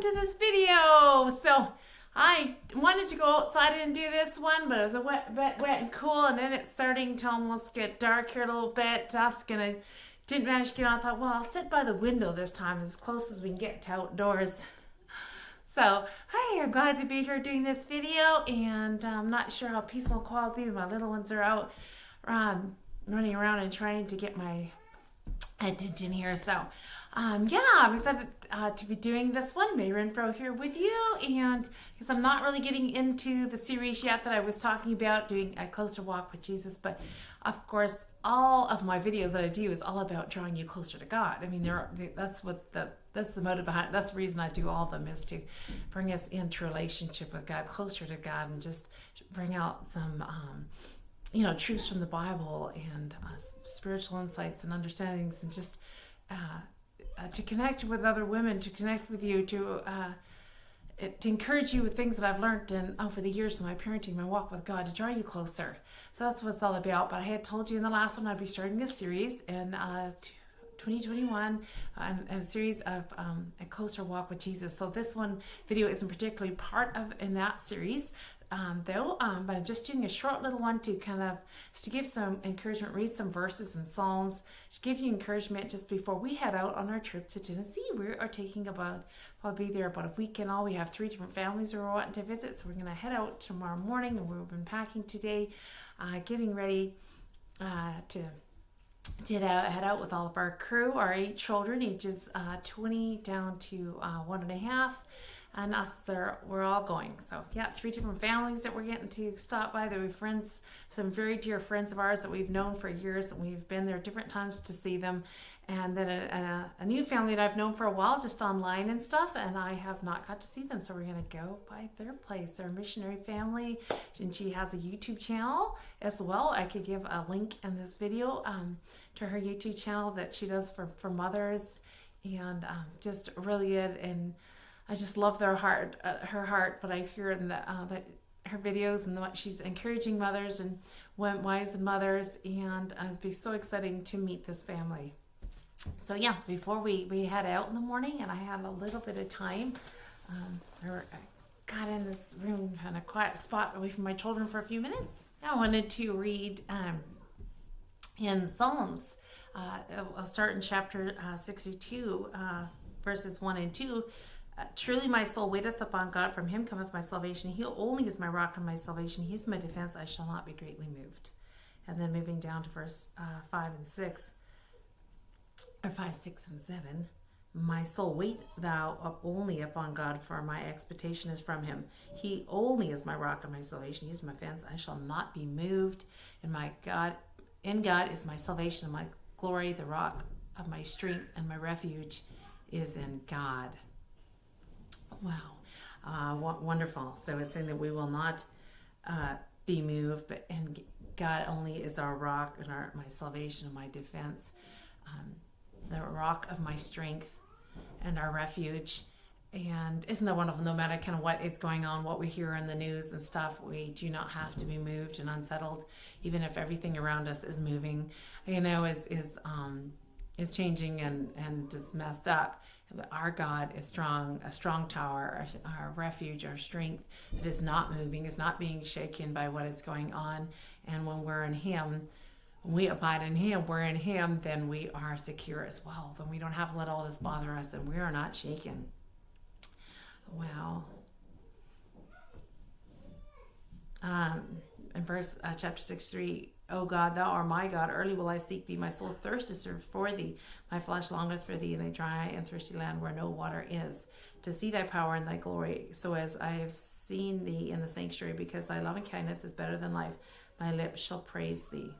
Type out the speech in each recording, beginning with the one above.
to this video. So I wanted to go outside and do this one, but it was a wet and cool, and then it's starting to almost get dark here a little bit, dusk, and I didn't manage to get on. I thought, well, I'll sit by the window this time, as close as we can get to outdoors. So, hi, I'm glad to be here doing this video, and I'm not sure how peaceful and quiet will be when my little ones are out running around and trying to get my attention here. So, yeah, I'm excited to be doing this one. May Renfroe here with you, and because I'm not really getting into the series yet that I was talking about, doing a closer walk with Jesus, but of course, all of my videos that I do is all about drawing you closer to God. I mean, that's the motive behind. That's the reason I do all of them, is to bring us into relationship with God, closer to God, and just bring out some truths from the Bible and spiritual insights and understandings, and just to connect with other women, to connect with you, to encourage you with things that I've learned over the years of my parenting, my walk with God, to draw you closer. So that's what it's all about. But I had told you in the last one I'd be starting this series in 2021, a series of a closer walk with Jesus. So this one video isn't particularly part of in that series, but I'm just doing a short little one to to give some encouragement, read some verses in Psalms, to give you encouragement just before we head out on our trip to Tennessee. We are taking I'll be there about a week in all. We have 3 different families we're wanting to visit, so we're going to head out tomorrow morning, and we've been packing today, getting ready to head out with all of our crew, our 8 children, ages 20 down to 1.5. And us, we're all going. So yeah, 3 different families that we're getting to stop by. There are friends, some very dear friends of ours that we've known for years, and we've been there different times to see them. And then a new family that I've known for a while, just online and stuff, and I have not got to see them. So we're going to go by their place. They're a missionary family, and she has a YouTube channel as well. I could give a link in this video to her YouTube channel that she does for mothers, and just really good. And I just love her heart, but I hear in that her videos and what she's encouraging mothers and wives and mothers, and it'd be so exciting to meet this family. So yeah, before we head out in the morning, and I have a little bit of time, I got in this room in a quiet spot away from my children for a few minutes. I wanted to read in Psalms. I'll start in chapter 62, verses 1 and 2. Truly my soul waiteth upon God, from him cometh my salvation. He only is my rock and my salvation. He is my defense, I shall not be greatly moved. And then moving down to verse 5 and 6, or 5, 6, and 7. My soul, wait thou only upon God, for my expectation is from him. He only is my rock and my salvation. He is my fence, I shall not be moved. And in God is my salvation and my glory. The rock of my strength and my refuge is in God. Wow, wonderful. So it's saying that we will not be moved, and God only is our rock and my salvation and my defense, the rock of my strength and our refuge. And isn't that wonderful? No matter kind of what is going on, what we hear in the news and stuff, we do not have to be moved and unsettled, even if everything around us is moving, is changing and just messed up. But our God is strong, a strong tower, our refuge, our strength, that is not moving, is not being shaken by what is going on. And when we're in him, when we abide in him, we're in him, then we are secure as well. Then we don't have to let all this bother us, and we are not shaken. Wow. In chapter 6:3, O God, thou art my God, early will I seek thee. My soul thirsteth for thee, my flesh longeth for thee in a dry and thirsty land where no water is, to see thy power and thy glory, so as I have seen thee in the sanctuary, because thy loving kindness is better than life. My lips shall praise thee.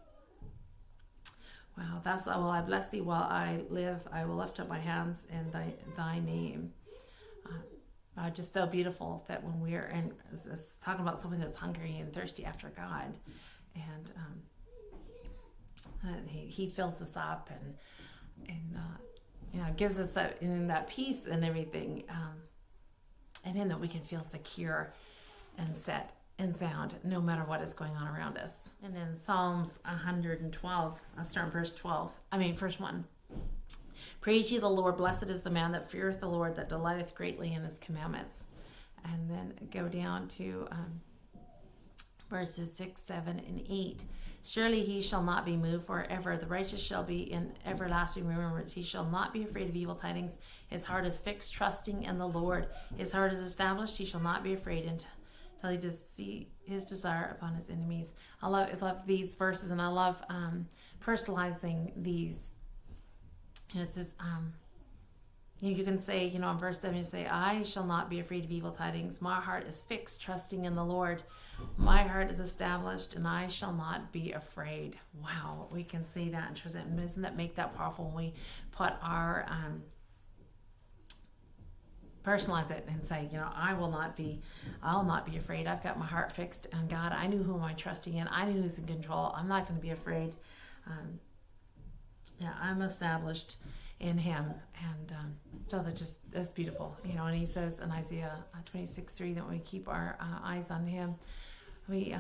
Wow, will I bless thee while I live. I will lift up my hands in thy name. Just so beautiful that when we are talking about someone that's hungry and thirsty after God, and he fills us up and gives us that peace and everything, and in that we can feel secure and set and sound no matter what is going on around us. And in Psalms 112, I'll start in verse 1. Praise ye the Lord. Blessed is the man that feareth the Lord, that delighteth greatly in his commandments. And then go down to verses 6, 7, and 8. Surely he shall not be moved forever. The righteous shall be in everlasting remembrance. He shall not be afraid of evil tidings. His heart is fixed, trusting in the Lord. His heart is established. He shall not be afraid until he does see his desire upon his enemies. I love these verses, and I love personalizing these. And it says, you can say, in verse 7, you say, I shall not be afraid of evil tidings. My heart is fixed, trusting in the Lord. My heart is established, and I shall not be afraid. Wow, we can say that and trust it. And doesn't that make that powerful when we put our, personalize it and say, I'll not be afraid. I've got my heart fixed on God. I knew who I'm trusting in. I knew who's in control. I'm not going to be afraid. I'm established in him. And so that's beautiful, and he says in Isaiah 26:3 that we keep our eyes on him, we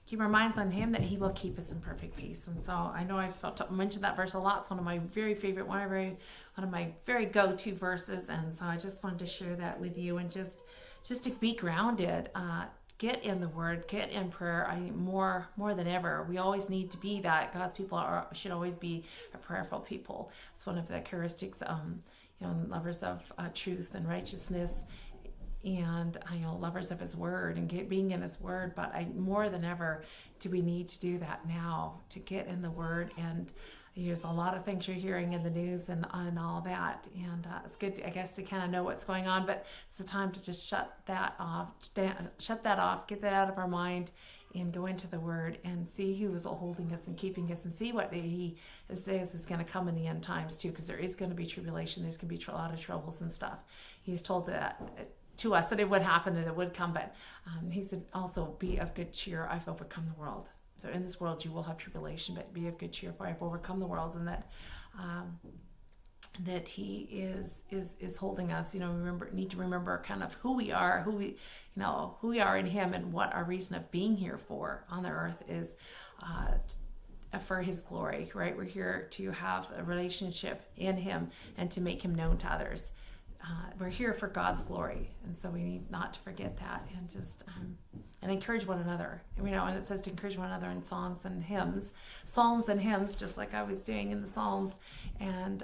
keep our minds on him, that he will keep us in perfect peace. And so I know I've mentioned that verse a lot. It's one of my very favorite, one of my very go-to verses. And so I just wanted to share that with you, and just to be grounded, get in the Word, get in prayer. More than ever, we always need to be that. God's people should always be a prayerful people. It's one of the characteristics, lovers of truth and righteousness, and lovers of His Word and being in His Word. But more than ever, do we need to do that now, to get in the Word. And there's a lot of things you're hearing in the news and all that, and it's good, I guess, to kind of know what's going on. But it's the time to just shut that off, get that out of our mind, and go into the Word and see who is holding us and keeping us, and see what He says is going to come in the end times too, because there is going to be tribulation. There's going to be a lot of troubles and stuff. He's told that to us that it would happen and it would come, but He said also, be of good cheer. I've overcome the world. So in this world you will have tribulation, but be of good cheer, for I have overcome the world. And that He is holding us. Need to remember kind of who we are, who we are in Him, and what our reason of being here for on the earth is, for His glory. Right? We're here to have a relationship in Him and to make Him known to others. We're here for God's glory, and so we need not to forget that, and just and encourage one another. And it says to encourage one another in psalms and hymns, just like I was doing in the Psalms, and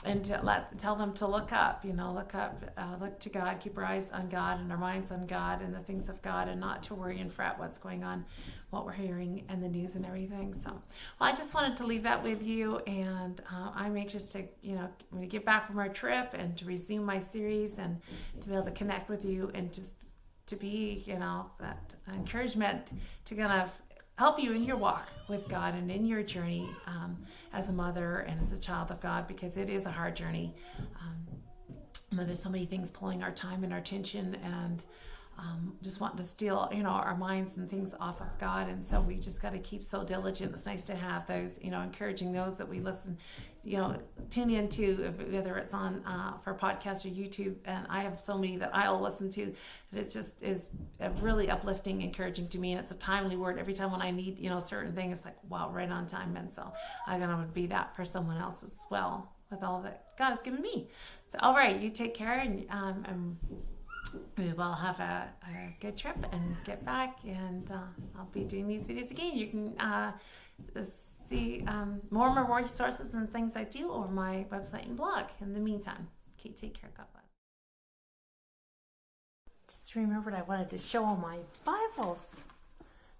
to tell them to look up, look to God, keep our eyes on God and our minds on God and the things of God, and not to worry and fret what's going on, what we're hearing in the news and everything. So, I just wanted to leave that with you, and I'm anxious to, when we get back from our trip and to resume my series and to be able to connect with you, and just to be, that encouragement to kind of help you in your walk with God and in your journey as a mother and as a child of God, because it is a hard journey. There's so many things pulling our time and our attention, and just wanting to steal, our minds and things off of God. And so we just got to keep so diligent. It's nice to have those, encouraging those that we listen, tune into, whether it's on for podcast or YouTube. And I have so many that I'll listen to, that it just is really uplifting, encouraging to me. And it's a timely word every time when I need, certain things. It's like, wow, right on time. And so I'm going to be that for someone else as well, with all that God has given me. So, all right, you take care, and we will have a good trip and get back, and I'll be doing these videos again. You can see more resources and things I do over my website and blog. In the meantime, okay, take care. God bless. Just remembered I wanted to show all my Bibles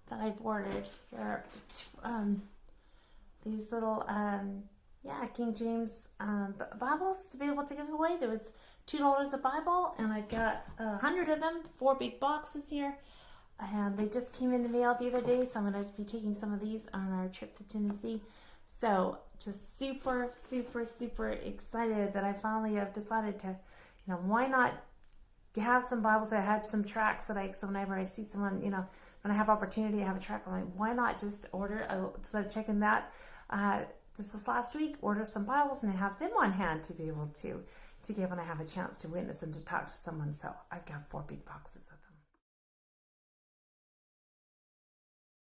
that I've ordered. They're these little King James Bibles to be able to give away. There was $2 a Bible, and I got 100 of them, 4 big boxes here, and they just came in the mail the other day, so I'm going to be taking some of these on our trip to Tennessee. So just super excited that I finally have decided to, why not have some Bibles. I had some tracts that so whenever I see someone, when I have opportunity, I have a tract, I'm like, why not just order, instead of checking that, just this last week, order some Bibles and have them on hand to be able to give when I have a chance to witness and to talk to someone. So I've got 4 big boxes of them.